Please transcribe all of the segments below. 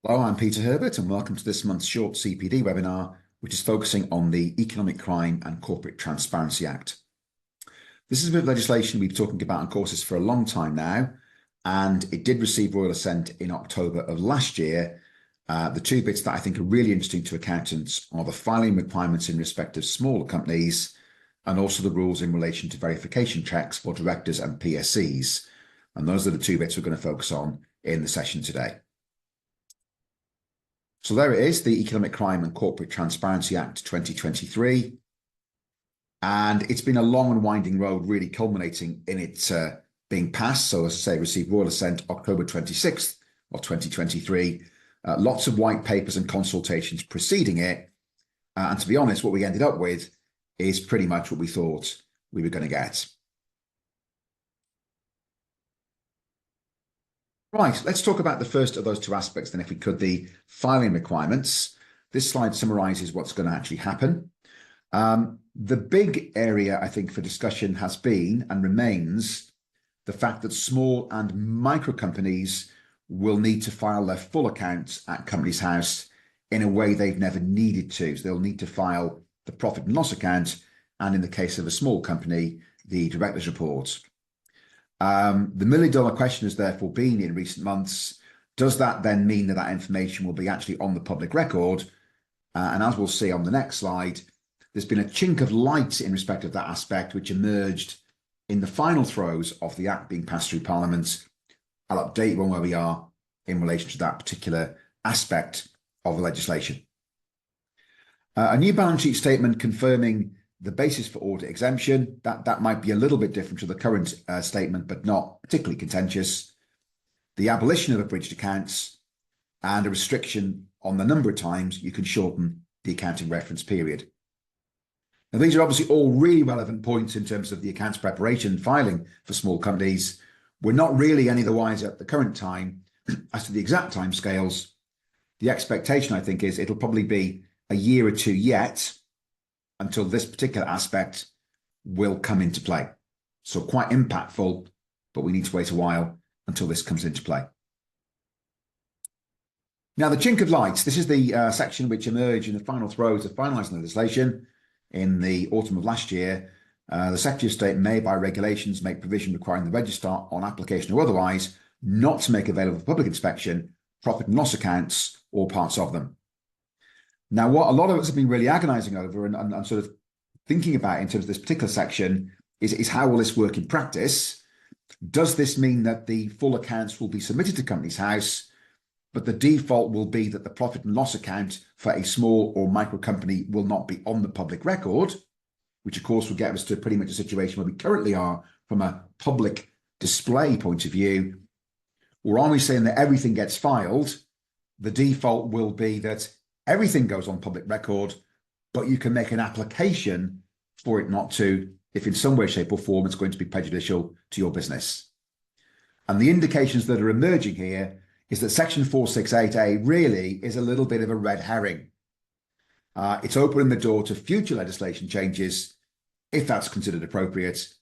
Hello, I'm Peter Herbert, and welcome to this month's short CPD webinar, which is focusing on the Economic Crime and Corporate Transparency Act. This is a bit of legislation we've been talking about on courses for a long time now, and it did receive royal assent in October of last year. The two bits that I think are really interesting to accountants are the filing requirements in respect of smaller companies and also the rules in relation to verification checks for directors and PSCs. And those are the two bits we're going to focus on in the session today. So there it is, the Economic Crime and Corporate Transparency Act 2023. And it's been a long and winding road, really culminating in it being passed. So as I say, received royal assent October 26th of 2023. Lots of white papers and consultations preceding it. And to be honest, what we ended up with is pretty much what we thought we were going to get. Right, let's talk about the first of those two aspects then, if we could, the filing requirements. This slide summarises what's going to actually happen. The big area, I think, for discussion has been and remains the fact that small and micro companies will need to file their full accounts at Companies House in a way they've never needed to. So they'll need to file the profit and loss account, and in the case of a small company, the director's report. The million-dollar question has therefore been in recent months, does that then mean that that information will be actually on the public record? And as we'll see on the next slide, there's been a chink of light in respect of that aspect, which emerged in the final throes of the Act being passed through Parliament. I'll update you on where we are in relation to that particular aspect of the legislation. A new balance sheet statement confirming the basis for audit exemption, that might be a little bit different to the current statement, but not particularly contentious. The abolition of abridged accounts and a restriction on the number of times you can shorten the accounting reference period. Now, these are obviously all really relevant points in terms of the accounts preparation and filing for small companies. We're not really any the wiser at the current time as to the exact timescales. The expectation, I think, is it'll probably be a year or two yet until this particular aspect will come into play. So quite impactful, but we need to wait a while until this comes into play. Now, the chink of light, this is the section which emerged in the final throes of finalising legislation in the autumn of last year. The Secretary of State may, by regulations, make provision requiring the registrar, on application or otherwise, not to make available for public inspection profit and loss accounts or parts of them. Now, what a lot of us have been really agonising over and sort of thinking about in terms of this particular section is how will this work in practice? Does this mean that the full accounts will be submitted to Companies House, but the default will be that the profit and loss account for a small or micro company will not be on the public record, which of course will get us to pretty much a situation where we currently are from a public display point of view? Or are we saying that everything gets filed? The default will be that everything goes on public record, but you can make an application for it not to, if in some way, shape or form it's going to be prejudicial to your business. And the indications that are emerging here is that Section 468A really is a little bit of a red herring. It's opening the door to future legislation changes if that's considered appropriate.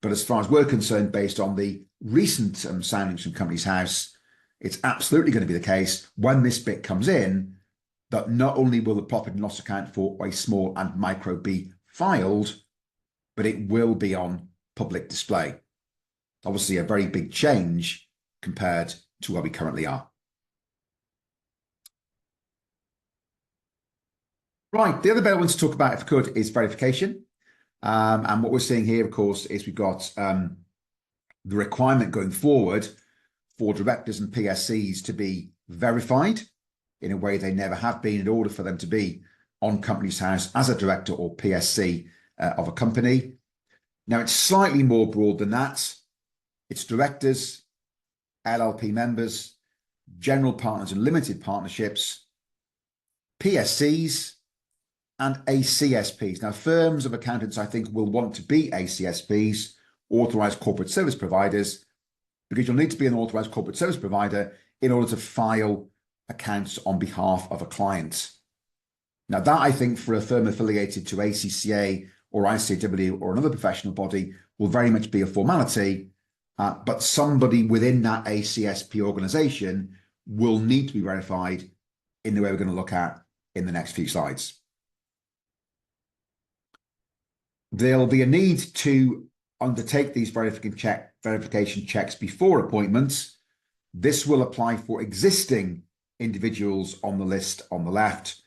But as far as we're concerned, based on the recent soundings from Companies House, it's absolutely going to be the case when this bit comes in that not only will the profit and loss account for a small and micro be filed, but it will be on public display. Obviously, a very big change compared to where we currently are. Right, the other bit I want to talk about, if I could, is verification. And what we're seeing here, of course, is we've got the requirement going forward for directors and PSCs to be verified in a way they never have been in order for them to be on Companies House as a director or PSC of a company. Now, it's slightly more broad than that. It's directors, LLP members, general partners and limited partnerships, PSCs, and ACSPs. Now, firms of accountants, I think, will want to be ACSPs, authorised corporate service providers, because you'll need to be an authorised corporate service provider in order to file accounts on behalf of a client. Now, that, I think, for a firm affiliated to ACCA or ICAW or another professional body will very much be a formality, but somebody within that ACSP organisation will need to be verified in the way we're going to look at in the next few slides. There'll be a need to undertake these verification checks before appointments. This will apply for existing individuals on the list on the left,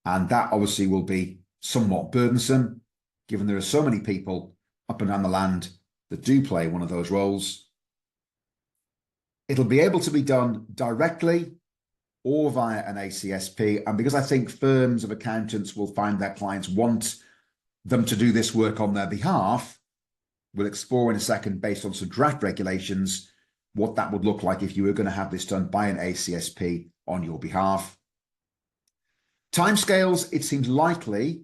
and that obviously will be somewhat burdensome, given there are so many people up and down the land that do play one of those roles. It'll be able to be done directly or via an ACSP, and because I think firms of accountants will find their clients want them to do this work on their behalf, we'll explore in a second, based on some draft regulations, what that would look like if you were going to have this done by an ACSP on your behalf. Timescales, it seems likely,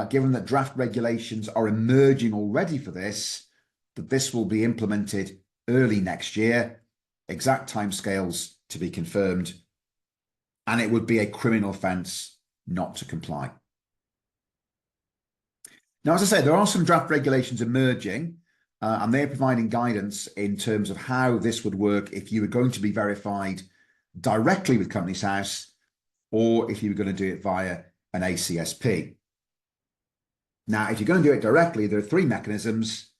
given that draft regulations are emerging already for this, that this will be implemented early next year. Exact timescales to be confirmed, and it would be a criminal offence not to comply. Now, as I say, there are some draft regulations emerging, and they're providing guidance in terms of how this would work if you were going to be verified directly with Companies House, or if you were going to do it via an ACSP. Now, if you're going to do it directly, there are three mechanisms: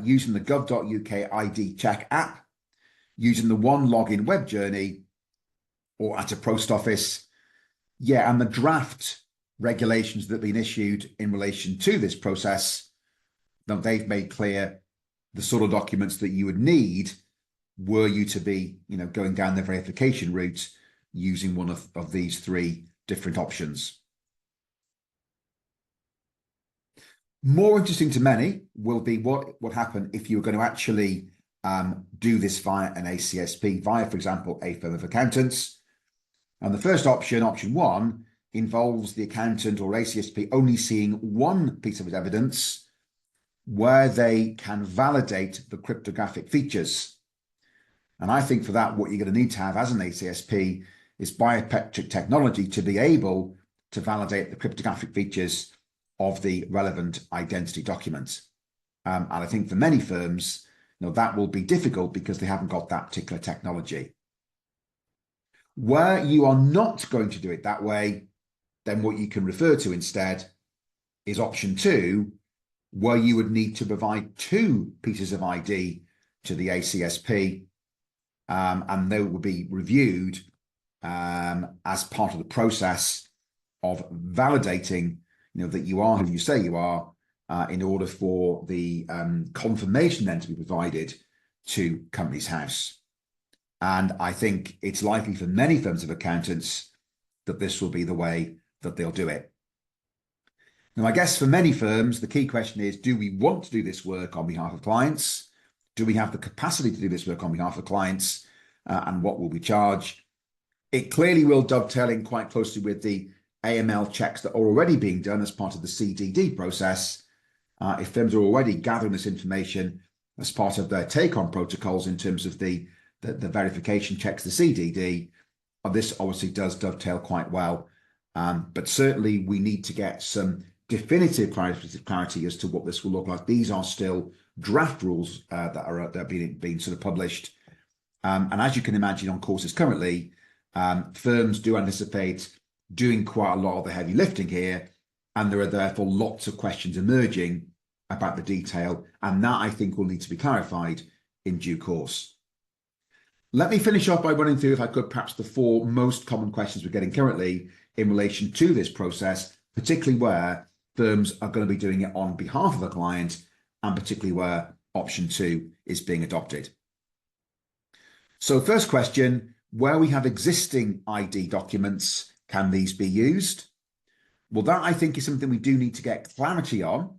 using the gov.uk ID Check app, using the One Login web journey, or at a post office. Yeah, and the draft regulations that have been issued in relation to this process, they've made clear the sort of documents that you would need were you to be, going down the verification route using one of these three different options. More interesting to many will be what would happen if you were going to actually do this via an ACSP, via, for example, a firm of accountants. And the first option, option one, involves the accountant or ACSP only seeing one piece of evidence where they can validate the cryptographic features. And I think for that, what you're going to need to have as an ACSP is biometric technology to be able to validate the cryptographic features of the relevant identity document. And I think for many firms, that will be difficult because they haven't got that particular technology. Where you are not going to do it that way, then what you can refer to instead is option two, where you would need to provide two pieces of ID to the ACSP, and they will be reviewed as part of the process of validating, that you are who you say you are, in order for the confirmation then to be provided to Companies House. And I think it's likely for many firms of accountants that this will be the way that they'll do it. Now, I guess for many firms, the key question is, do we want to do this work on behalf of clients? Do we have the capacity to do this work on behalf of clients? And what will we charge? It clearly will dovetail in quite closely with the AML checks that are already being done as part of the CDD process. If firms are already gathering this information as part of their take-on protocols in terms of the verification checks, the CDD, this obviously does dovetail quite well. But certainly we need to get some definitive clarity as to what this will look like. These are still draft rules that are being sort of published. And as you can imagine on courses currently, firms do anticipate doing quite a lot of the heavy lifting here. And there are therefore lots of questions emerging about the detail. And that, I think, will need to be clarified in due course. Let me finish off by running through, if I could, perhaps the four most common questions we're getting currently in relation to this process, particularly where firms are going to be doing it on behalf of the client, and particularly where option two is being adopted. So first question, where we have existing ID documents, can these be used? Well, that I think is something we do need to get clarity on,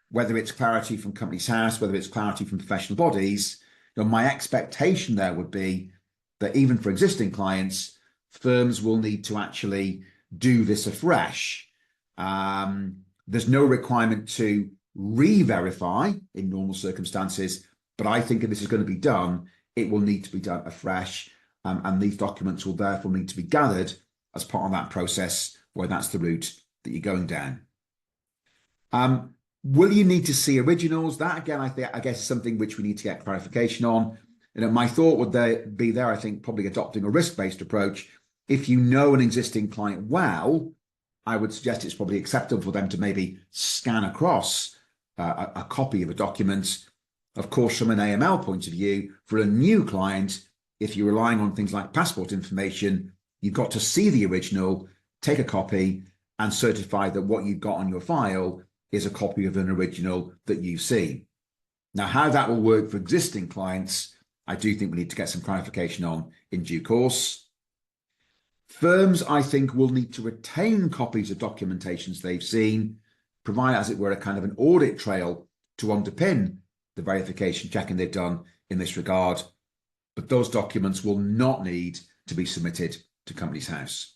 whether it's clarity from Companies House, whether it's clarity from professional bodies. My expectation there would be that even for existing clients, firms will need to actually do this afresh. There's no requirement to re-verify in normal circumstances, but I think if this is going to be done, it will need to be done afresh. And these documents will therefore need to be gathered as part of that process, where that's the route that you're going down. Will you need to see originals? That, again, I guess is something which we need to get clarification on. My thought would be there, I think, probably adopting a risk-based approach. If you know an existing client well, I would suggest it's probably acceptable for them to maybe scan across a copy of a document. Of course, from an AML point of view, for a new client, if you're relying on things like passport information, you've got to see the original, take a copy, and certify that what you've got on your file is a copy of an original that you've seen. Now, how that will work for existing clients, I do think we need to get some clarification on in due course. Firms, I think, will need to retain copies of documentations they've seen, provide, as it were, a kind of an audit trail to underpin the verification checking they've done in this regard. But those documents will not need to be submitted to Companies House.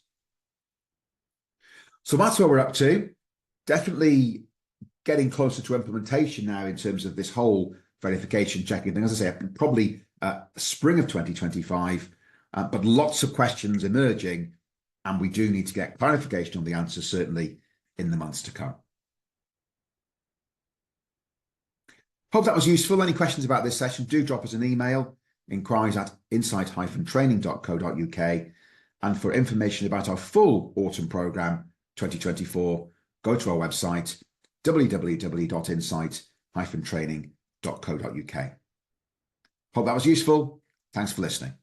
So that's where we're up to. Definitely getting closer to implementation now in terms of this whole verification checking thing. As I say, probably spring of 2025, but lots of questions emerging, and we do need to get clarification on the answers, certainly in the months to come. Hope that was useful. Any questions about this session, do drop us an email, inquiries@insight-training.co.uk. And for information about our full autumn programme 2024, go to our website, www.insight-training.co.uk. Hope that was useful. Thanks for listening.